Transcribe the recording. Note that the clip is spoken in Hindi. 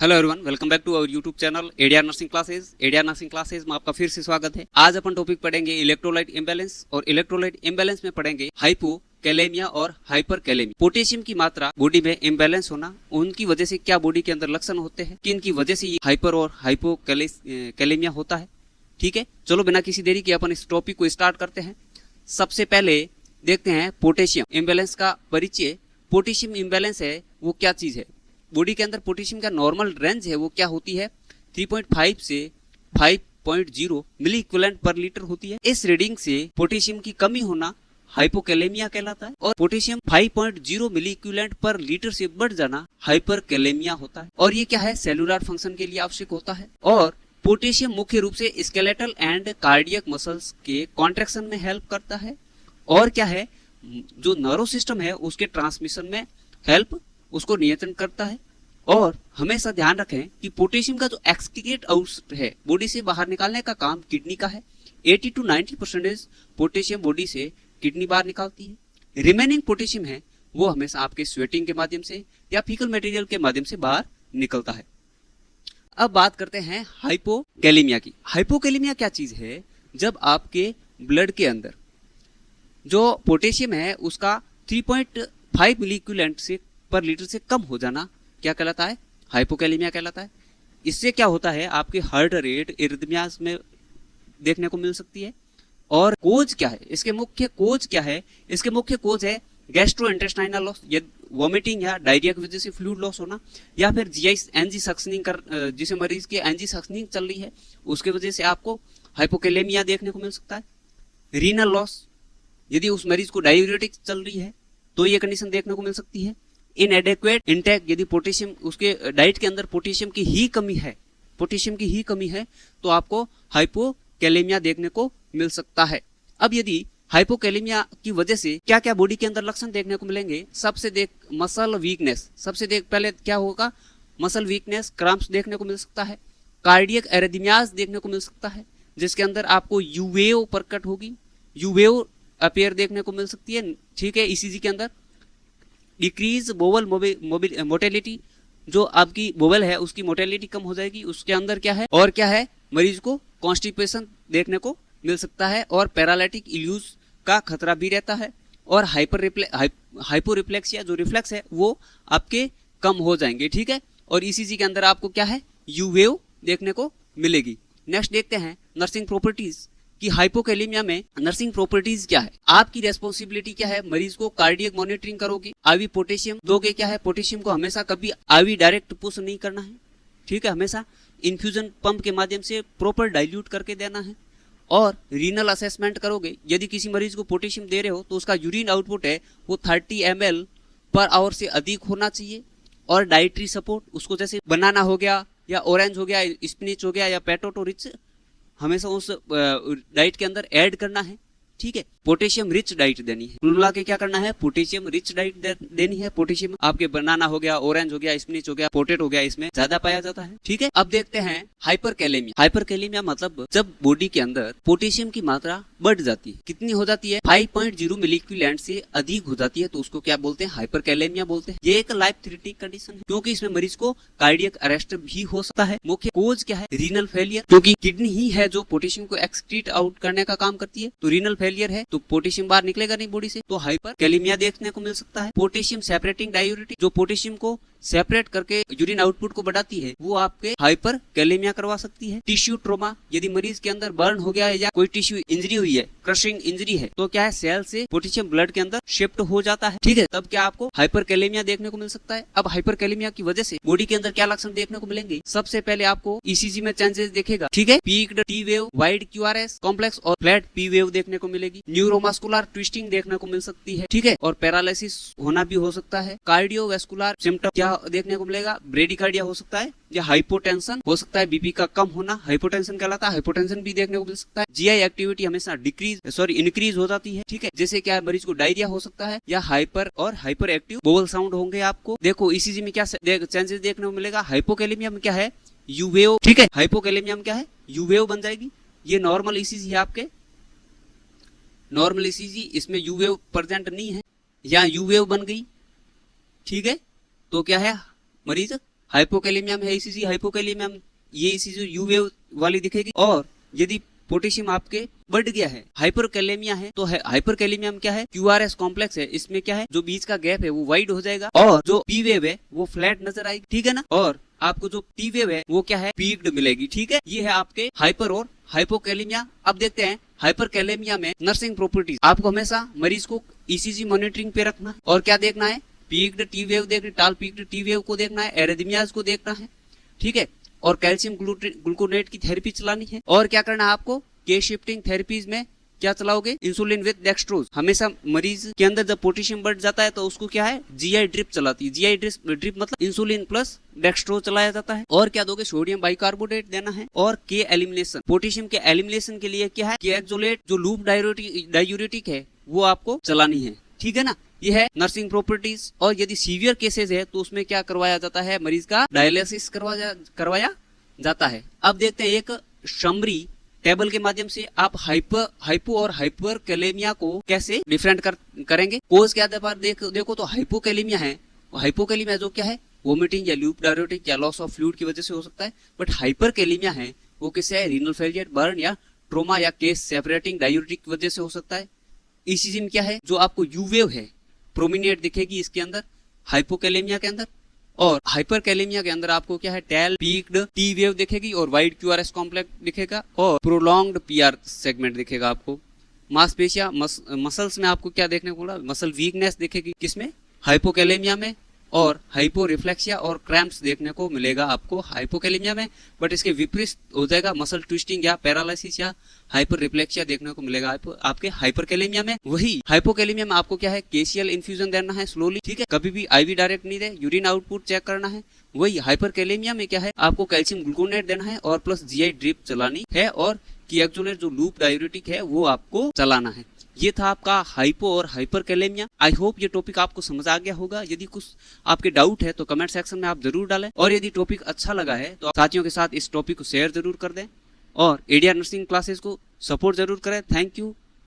Hello everyone, welcome back to our YouTube channel ADR nursing classes. ADR nursing classes में आपका फिर से स्वागत है। आज अपन टॉपिक पढ़ेंगे इलेक्ट्रोलाइट इम्बैलेंस, और इलेक्ट्रोलाइट इम्बैलेंस में पढ़ेंगे हाइपोकैलेमिया और हाइपरकैलेमिया। पोटेशियम की मात्रा बॉडी में इम्बैलेंस होना, उनकी वजह से क्या बॉडी के अंदर लक्षण होते हैं, किन की वजह से ये हाइपर और हाइपोकैलेमिया होता है। ठीक है, चलो बिना किसी देरी के अपन इस टॉपिक को स्टार्ट करते हैं। सबसे पहले देखते हैं पोटेशियम इम्बैलेंस का परिचय। पोटेशियम इम्बैलेंस है वो क्या चीज है। बॉडी के अंदर पोटेशियम का नॉर्मल रेंज है वो क्या होती है, 3.5 से 5.0 मिली इक्विवेलेंट पर लीटर होती है। इस रीडिंग से पोटेशियम की कमी होना हाइपोकैलेमिया कहलाता है, और पोटेशियम 5.0 मिली इक्विवेलेंट पर लीटर से बढ़ जाना हाइपरकैलेमिया होता है। और ये क्या है, सेलुलर फंक्शन के लिए आवश्यक होता है। और पोटेशियम मुख्य रूप से स्केलेटल एंड कार्डियक मसल्स के कॉन्ट्रैक्शन में हेल्प करता है, और क्या है, जो नर्व सिस्टम है उसके ट्रांसमिशन में हेल्प उसको नियंत्रण करता है। और हमेशा ध्यान रखें कि पोटेशियम का जो एक्सक्रीट आउट है बॉडी से बाहर निकालने का काम किडनी का है। 80 to 90% पोटेशियम बॉडी से किडनी बाहर निकालती है। रिमेनिंग पोटेशियम है वो हमेशा आपके स्वेटिंग के माध्यम से या फीकल मटेरियल के माध्यम से बाहर निकलता है। अब बात करते हैं हाइपोकैलेमिया की। हाइपोकैलेमिया क्या चीज है, जब आपके ब्लड के अंदर जो पोटेशियम है उसका 3.5 मिली इक्विवेलेंट से पर लीटर से कम हो जाना क्या कहलाता है, हाइपोकैलेमिया कहलाता है। इससे क्या होता है, आपके हार्ट रेट इरिथमियास में देखने को मिल सकती है। और कोज क्या है, इसके मुख्य कोज क्या है, इसके मुख्य कोज है गैस्ट्रोइंटेस्टाइनल लॉस, वॉमिटिंग या डायरिया की वजह से फ्लूइड लॉस होना, या फिर जीआई एनजी सक्शनिंग कर जिसे मरीज की एनजी सक्शनिंग चल रही है उसके वजह से आपको हाइपोकैलेमिया देखने को मिल सकता है। रीनल लॉस, यदि उस मरीज को डायूरेटिक चल रही है तो ये कंडीशन देखने को मिल सकती है। इनएडेक्वेट इंटेक, यदि पोटेशियम उसके डाइट के अंदर पोटेशियम की ही कमी है तो आपको हाइपोकैलेमिया देखने को मिल सकता है। अब यदि हाइपोकैलेमिया की वजह से क्या क्या बॉडी के अंदर लक्षण देखने को मिलेंगे, मसल वीकनेस, पहले क्या होगा, मसल वीकनेस, क्रैम्प्स देखने को मिल सकता है। कार्डियक एरिथमियाज देखने को मिल सकता है, जिसके अंदर आपको यूवेव प्रकट होगी, यूवेव अपीयर देखने को मिल सकती है। ठीक है, ईसीजी के अंदर डिक्रीज बोवल मोटेलिटी, जो आपकी बोवल है उसकी मोटेलिटी कम हो जाएगी। उसके अंदर क्या है, और क्या है, मरीज को कॉन्स्टिपेशन देखने को मिल सकता है, और पैरालिटिक इल्यूज का खतरा भी रहता है। और हाइपोरिफ्लेक्सिया, जो रिफ्लेक्स है वो आपके कम हो जाएंगे। ठीक है, और ईसीजी के अंदर आपको क्या है, यू वेव देखने को मिलेगी। नेक्स्ट देखते हैं नर्सिंग प्रॉपर्टीज कि हाइपोकैलेमिया में नर्सिंग प्रॉपर्टीज क्या है। आपकी रेस्पॉन्सिबिलिटी क्या है, मरीज को कार्डियक मॉनिटरिंग करोगे, आईवी पोटेशियम दोगे। क्या है, पोटेशियम को हमेशा कभी आईवी डायरेक्ट पुश नहीं करना है। ठीक है, हमेशा इन्फ्यूजन पंप के माध्यम से प्रॉपर डाइल्यूट करके देना है। और रीनल असेसमेंट करोगे, यदि किसी मरीज को पोटेशियम दे रहे हो तो उसका यूरिन आउटपुट है वो 30 ml पर आवर से अधिक होना चाहिए। और डाइटरी सपोर्ट, उसको जैसे बनाना हो गया या ऑरेंज हो गया, स्पिनिच हो गया या पोटैटो रिच, हमेशा उस डाइट के अंदर ऐड करना है। ठीक है, पोटेशियम रिच डाइट देनी है। कुल मिला के क्या करना है, पोटेशियम रिच डाइट देनी है। पोटेशियम आपके बनाना हो गया, ऑरेंज हो गया, स्पिनिच हो गया, पोटैटो हो गया, इसमें ज्यादा पाया जाता है। ठीक है, अब देखते हैं हाइपरकैलेमिया। हाइपरकैलेमिया मतलब जब बॉडी के अंदर पोटेशियम की मात्रा बढ़ जाती है। कितनी हो जाती है, 5.0 मिली इक्विवेलेंट से अधिक हो जाती है, तो उसको क्या बोलते हैं, हाइपरकैलेमिया बोलते हैं। ये एक लाइफ थ्रेटनिंग कंडीशन है, क्योंकि इसमें मरीज को कार्डियक अरेस्ट भी हो सकता है। मुख्य कोज क्या है, रीनल फेलियर, क्योंकि किडनी ही है जो पोटेशियम को एक्सक्रीट आउट करने का काम करती है। तो रीनल फेलियर है तो पोटेशियम बाहर निकलेगा नहीं बॉडी से, तो हाइपरकैलेमिया देखने को मिल सकता है। पोटेशियम सेपरेटिंग डायूरेटिक, जो पोटेशियम को सेपरेट करके यूरिन आउटपुट को बढ़ाती है, वो आपके हाइपरकैलेमिया करवा सकती है। टिश्यू ट्रोमा, यदि मरीज के अंदर बर्न हो गया है या कोई टिश्यू इंजरी हुई है, क्रशिंग इंजरी है, तो क्या है, सेल से पोटेशियम ब्लड के अंदर शिफ्ट हो जाता है। ठीक है, तब क्या आपको हाइपरकैलेमिया देखने को मिल सकता है। अब हाइपरकैलेमिया की वजह से बॉडी के अंदर क्या लक्षण देखने को मिलेंगे, सबसे पहले आपको ईसीजी में चेंजेस देखेगा। ठीक है, peaked T wave, wide QRS complex और फ्लैट पी वेव देखने को मिलेगी। न्यूरोमस्कुलर ट्विस्टिंग देखने को मिल सकती है। ठीक है, और पैरालिसिस होना भी हो सकता है। कार्डियोवैस्कुलर सिम्टम क्या देखने को मिलेगा, ब्रेडिकार्डिया हो सकता है, या हाइपोटेंशन हो सकता है, बीपी का कम होना हाइपोटेंशन कहलाता है, हाइपोटेंशन भी देखने को मिल सकता है। जीआई एक्टिविटी हमेशा इंक्रीज हो जाती है। ठीक है, जैसे क्या है, मरीज को डायरिया हो सकता है, या हाइपर और हाइपर एक्टिव बोवल साउंड होंगे आपको। देखो ईसीजी में क्या चेंजेस देखने को मिलेगा। हाइपोकैलेमिया में क्या है, यूवेव। ठीक है, हाइपोकैलेमिया में क्या है, यूवेव बन जाएगी। ये नॉर्मल ईसीजी है आपके, नॉर्मल ईसीजी, इसमें यूवेव प्रेजेंट नहीं है, या यूवेव बन गई। ठीक है, तो क्या है, मरीज हाइपोकैलेमिया में है ईसीजी हाइपोकैलेमिया में ये ईसीजी यू वेव वाली दिखेगी। और यदि पोटेशियम आपके बढ़ गया है, हाइपरकैलेमिया है, तो हाइपरकैलेमिया में क्या है, क्यूआरएस कॉम्प्लेक्स है, इसमें क्या है, जो बीच का गैप है वो वाइड हो जाएगा और जो पी वेव है वो फ्लैट नजर आएगी, ठीक है ना। और आपको जो टी वेव है वो क्या है, पीक्ड मिलेगी, ठीक है। ये है आपके हाइपर और हाइपोकैलेमिया। अब देखते हैं हाइपरकैलेमिया में नर्सिंग प्रॉपर्टीज। आपको हमेशा मरीज को ईसीजी मॉनिटरिंग पे रखना है और क्या देखना है, पीक्ड टी वेव देखनी, टाल पीक्ड टी वेव को देखना है, एरिथमियाज को देखना है, ठीक है। और कैल्शियम ग्लूकोनेट की थेरेपी चलानी है। और क्या करना है आपको, के शिफ्टिंग थेरेपीज में क्या चलाओगे, इंसुलिन विद डेक्सट्रोज। हमेशा मरीज के अंदर जब पोटेशियम बढ़ जाता है तो उसको क्या है, जीआई ड्रिप चलाती है। जीआई ड्रिप मतलब इंसुलिन प्लस डेक्सट्रोज चलाया जाता है। और क्या दोगे, सोडियम बाइकार्बोनेट देना है। और के एलिमिनेशन, पोटेशियम के एलिमिनेशन के लिए क्या है, के एक्सोलेट जो लूप डायूरेटिक है वो आपको चलानी है, ठीक है ना। ये है नर्सिंग प्रॉपर्टीज। और यदि सीवियर केसेस है तो उसमें क्या करवाया जाता है, मरीज का डायलिसिस करवाया जाता है। अब देखते हैं एक समरी टेबल के माध्यम से आप हाइपो और हाइपरकैलेमिया को कैसे डिफरेंट करेंगे। कोज के आधार पर देखो तो हाइपोकैलेमिया है, हाइपोकैलेमिया जो क्या है, वोमिटिंग या लूप डायरेटिक या लॉस ऑफ फ्लूइड की वजह से हो सकता है। बट हाइपरकैलेमिया है वो किससे है, रीनल फेलियर, बर्न या ट्रोमा या केस सेपरेटिंग डायूरेटिक की वजह से हो सकता है। ईसीजी में क्या है, जो आपको यू वेव है प्रोमिनेट दिखेगी इसके अंदर हाइपोकैलेमिया के अंदर। और हाइपरकैलेमिया के अंदर आपको क्या है, टेल पीक्ड टी वेव दिखेगी और वाइड क्यूआरएस कॉम्प्लेक्स दिखेगा और प्रोलॉन्ग्ड पीआर सेगमेंट दिखेगा आपको। मांसपेशियां मसल्स में आपको क्या देखने को मिला, मसल वीकनेस दिखेगी किसमें, हाइपोकैलेमिया में। और हाइपोरिफ्लेक्सिया और क्रैम्प्स देखने को मिलेगा आपको हाइपोकैलेमिया में। बट इसके विपरीत हो जाएगा, मसल ट्विस्टिंग या पैरालिसिस या हाइपर रिफ्लेक्सिया देखने को मिलेगा आपके हाइपरकैलेमिया में। वही हाइपोकैलेमिया में आपको क्या है, केशियल इन्फ्यूजन देना है स्लोली, ठीक है, कभी भी आईवी डायरेक्ट नहीं दे, यूरिन आउटपुट चेक करना है। वही हाइपरकैलेमिया में क्या है, आपको कैल्शियम ग्लूकोनेट देना है और प्लस जीआई ड्रिप चलानी है और किएक्सोलेट जो लूप डायूरेटिक है वो आपको चलाना है। ये था आपका हाइपो और हाइपरकैलेमिया। आई होप ये टॉपिक आपको समझ आ गया होगा। यदि कुछ आपके डाउट है तो कमेंट सेक्शन में आप जरूर डालें। और यदि टॉपिक अच्छा लगा है तो साथियों के साथ इस टॉपिक को शेयर जरूर कर दें और एडीआर नर्सिंग क्लासेस को सपोर्ट जरूर करें। Thank you.